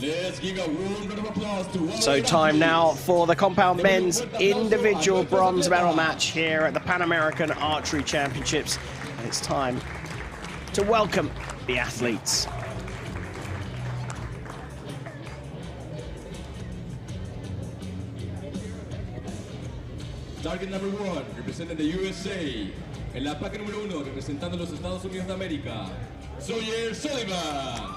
Let's give a warm round of applause to So time now for the compound men's individual bronze medal match here at the Pan American Archery Championships. And it's time to welcome the athletes. Target number 1, representing the USA. En la placa número 1, representando los Estados Unidos de América, Sawyer Sullivan.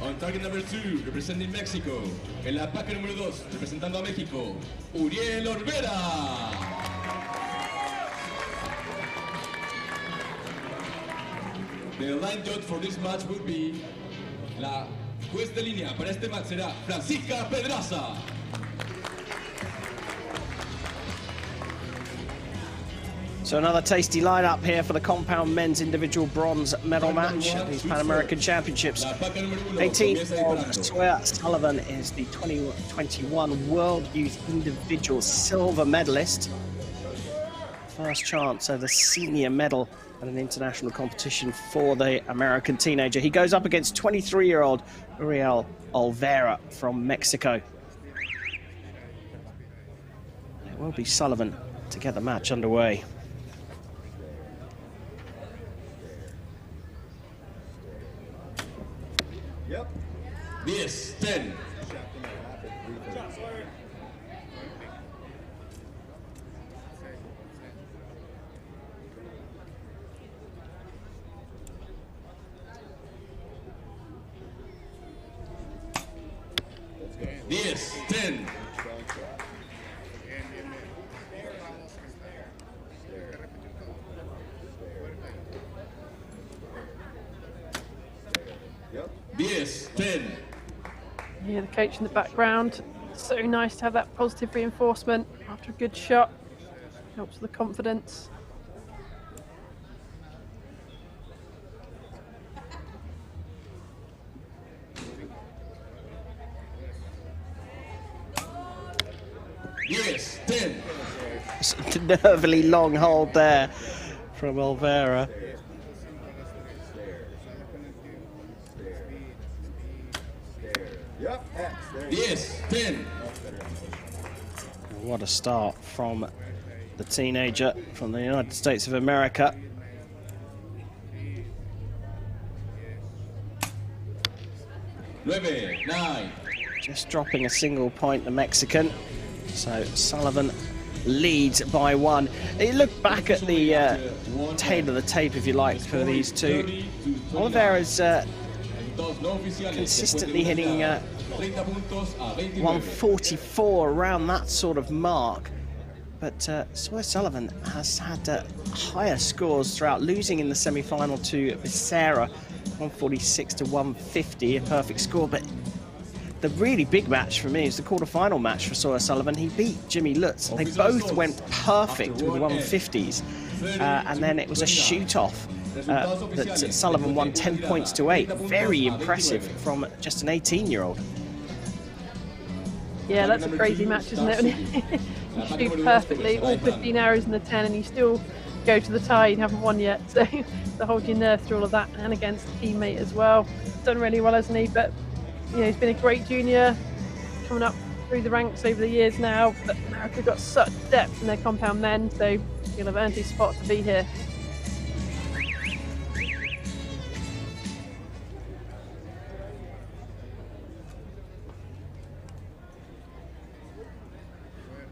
On target number 2, representing Mexico. En la placa número 2, representando a México, Uriel Olvera. The line judge for this match would be la juez de línea para este match será Francisca Pedraza. So another tasty lineup here for the compound men's individual bronze medal match at these Pan American Championships. 18-year-old Sawyer Sullivan is the 2021 World Youth Individual Silver Medalist. First chance at a senior medal at an international competition for the American teenager. He goes up against 23-year-old Uriel Olvera from Mexico. It will be Sullivan to get the match underway. Yep. 10. Yes, 10. Yes, 10. Yeah, the coach in the background. So nice to have that positive reinforcement after a good shot. Helps with the confidence. Yes, 10. Nervily long hold there from Olvera. Yes, 10. What a start from the teenager from the United States of America. Nine. Just dropping a single point, the Mexican. So Sullivan leads by 1. You look back at the tail of the tape, if you like, for these two. Olvera's consistently hitting 144, around that sort of mark. But Sawyer Sullivan has had higher scores throughout, losing in the semi-final to Becerra, 146 to 150, a perfect score. But the really big match for me is the quarter-final match for Sawyer Sullivan. He beat Jimmy Lutz. They both went perfect with 150s, and then it was a shoot-off that Sullivan won 10 points to 8. Very impressive from just an 18-year-old. Yeah, that's a crazy match, isn't it? You shoot perfectly, all 15 arrows in the 10, and you still go to the tie. You haven't won yet, so to hold your nerve through all of that, and against a teammate as well. Done really well, hasn't he? But you know, he's been a great junior, coming up through the ranks over the years now. But America got such depth in their compound men, so he'll have earned his spot to be here.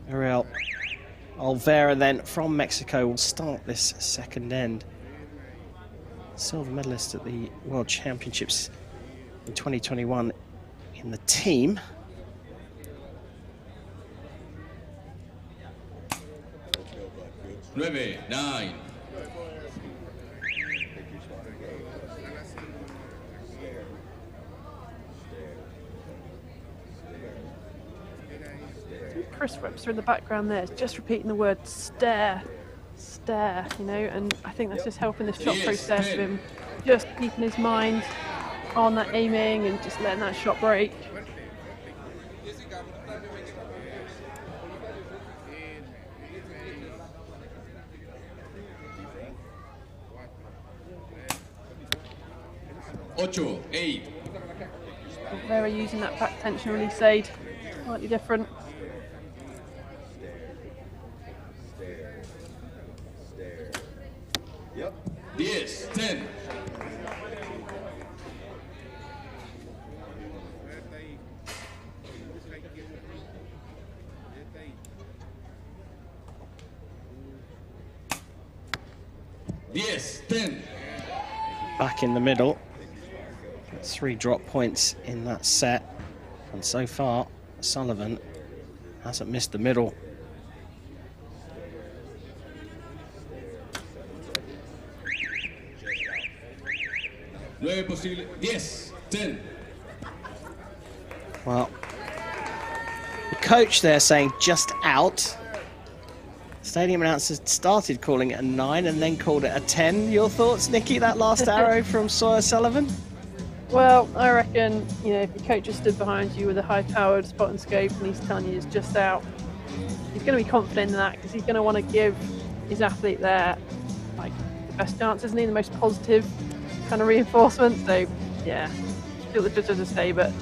Uriel Olvera then from Mexico will start this second end. Silver medalist at the World Championships in 2021 in the team. Nine. Chris Webster in the background there is just repeating the word stare, stare, you know, and I think that's just helping the shot process of him, just keeping his mind on that aiming and just letting that shot break. 8. Olvera using that back tension release aid, slightly different. Yep. 10. Yes, 10. Back in the middle. 3 drop points in that set. And so far, Sullivan hasn't missed the middle. Yes, 10. Well, the coach there saying just out. Stadium announcer started calling it a 9 and then called it a 10. Your thoughts, Nikki, that last arrow from Sawyer Sullivan? Well, I reckon, you know, if your coach has stood behind you with a high-powered spot and scope and he's telling you it's just out, he's going to be confident in that because he's going to want to give his athlete there like the best chance, isn't he? The most positive kind of reinforcement. So, yeah, I feel the judges will say, but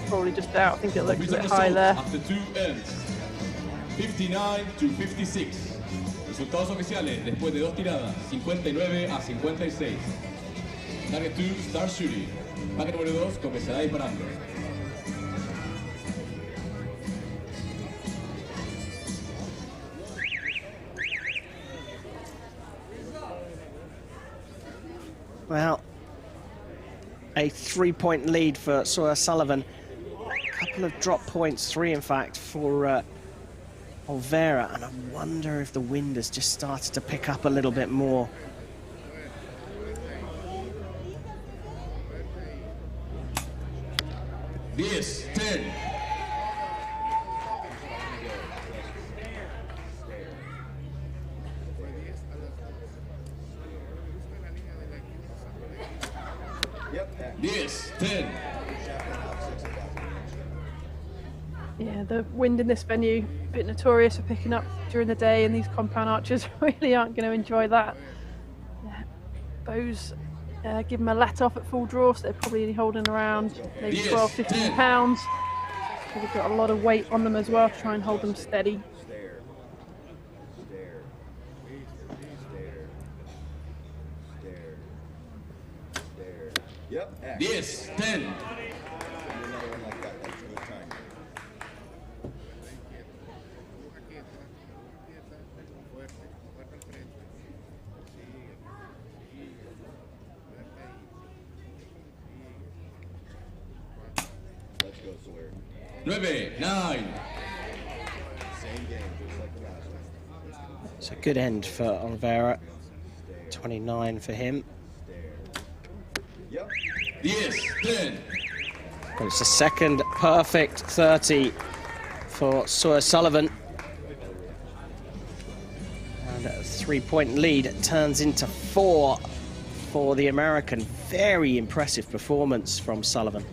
probably just out. I think it looks a bit high there. After 2 ends, 59 to 56. Resultados oficiales después de 2 tiradas, 59 a 56. Target 2, start shooting. Paque número 2 comenzará disparando. Well, a 3-point lead for Sawyer Sullivan. A couple of drop points, 3 in fact, for Olvera, and I wonder if the wind has just started to pick up a little bit more. Yes, 10. Yes, 10. Yeah, the wind in this venue, a bit notorious for picking up during the day, and these compound archers really aren't going to enjoy that. Yeah, bows give them a let off at full draw, so they're probably only holding around maybe 12, 15 pounds. So they've got a lot of weight on them as well to try and hold them steady. Yes, 10. Let's go, Sawyer. 9. It's a good end for Olvera. 29 for him. Yes, 10. But it's the second perfect 30 for Sawyer Sullivan. And a 3-point lead turns into 4 for the American. Very impressive performance from Sullivan.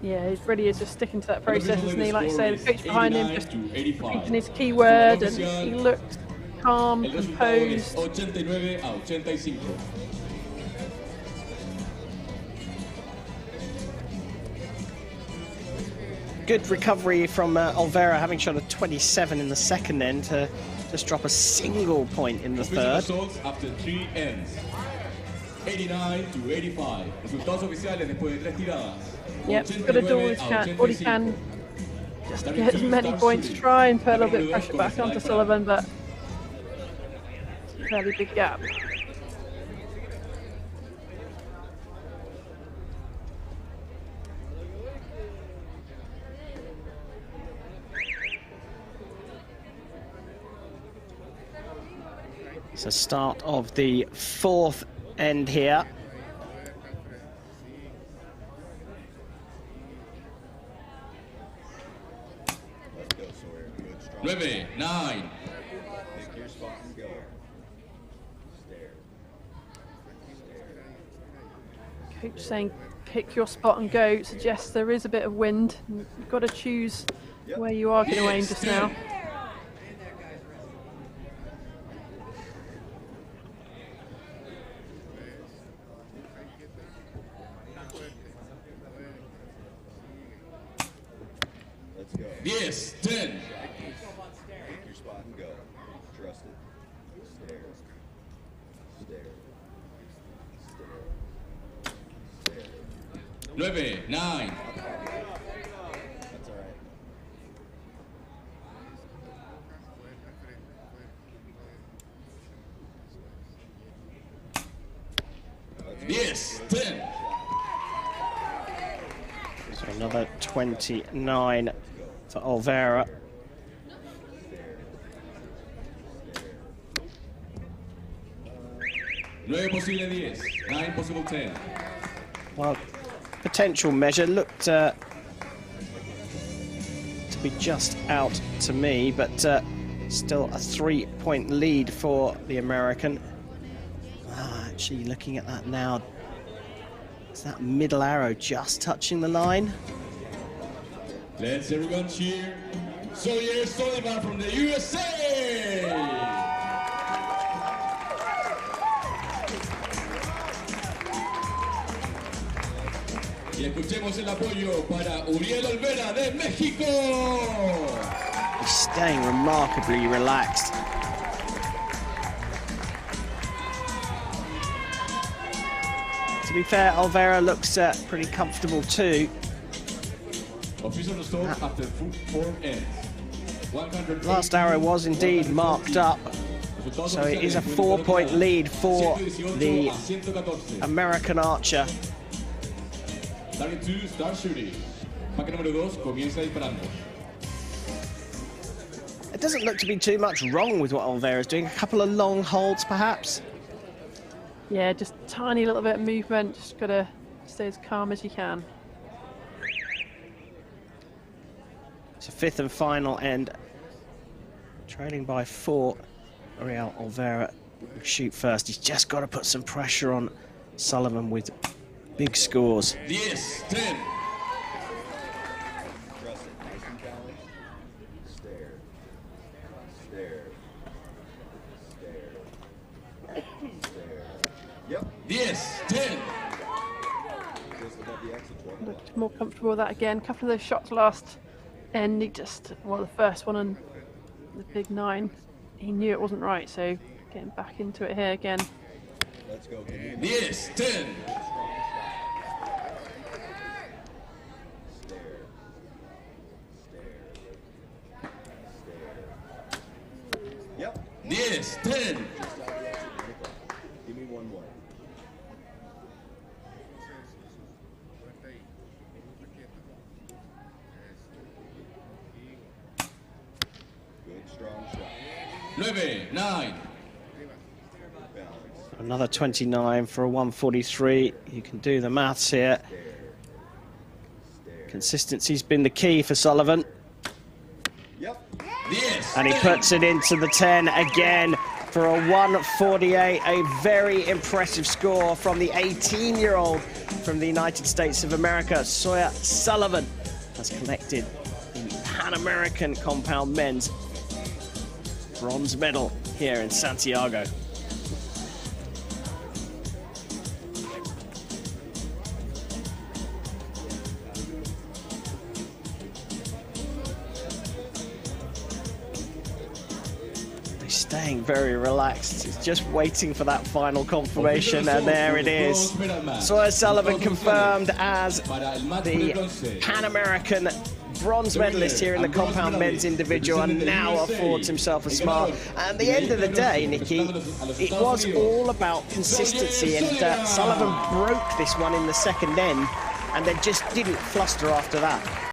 Yeah, he really is just sticking to that process, isn't he? Like I say, the coach behind him just repeating his keyword, and he looked calm, composed. 89 a 85. Good recovery from Olvera, having shot a 27 in the second end to just drop a single point in the third. After 3 ends. 89 to 85. Resultados oficiales después de 3 tiradas. Yep, he's got to do all he can just to get as many points, try and put a little bit of pressure back onto Sullivan, but it's a fairly big gap. It's the start of the 4th end here. Let's go, Sawyer. Good, strong. 9. Pick your spot and go. Stare. Coach saying pick your spot and go suggests there is a bit of wind. You've got to choose where you are going to aim just now. Yes, 10. Pick your spot and go. Trust it. Stare. Stare. Stare. Stare. 9, 9. That's all right. Yes, 10. So another 29 for Olvera. 9 posible 10. 9 possible 10. Well, potential measure looked to be just out to me, but still a 3-point lead for the American. Actually, looking at that now, is that middle arrow just touching the line? Let's everyone cheer Sawyer Sullivan from the USA! Y escuchemos el apoyo para Uriel Olvera de México. He's staying remarkably relaxed. To be fair, Olvera looks pretty comfortable too. Official stop after form ends. Last arrow was indeed marked up, so it is a 4-point lead for the American archer. Target 2, start shooting. Paque número 2, comienza disparando. It doesn't look to be too much wrong with what Olvera is doing. A couple of long holds, perhaps. Yeah, just tiny little bit of movement. Just gotta stay as calm as you can. It's a 5th and final end. Trailing by 4. Uriel Olvera will shoot first. He's just got to put some pressure on Sullivan with big scores. Yes, 10. Trust it. Nice and balanced. Stare. Stare. Stare. Stare. Yep. Yes, 10. Just above the exit 12. Looked more comfortable with that again. A couple of those shots last end, he just, well, the first one on the big 9, he knew it wasn't right, so getting back into it here again. Let's go. Yes, 10. Yep. Yes, 10. Give me one more. Good, strong shot. 9, 9. Balance. Another 29 for a 143. You can do the maths here. Consistency's been the key for Sullivan. Yep. Yes. And he puts it into the 10 again for a 148. A very impressive score from the 18-year-old from the United States of America. Sawyer Sullivan has collected the Pan American Compound Men's bronze medal here in Santiago. Staying very relaxed. He's just waiting for that final confirmation, and there it is. Sawyer Sullivan confirmed as the Pan American bronze medalist here in the compound men's individual, and now affords himself a smile. And at the end of the day, Nikki, it was all about consistency, and Sullivan broke this one in the second end and then just didn't fluster after that.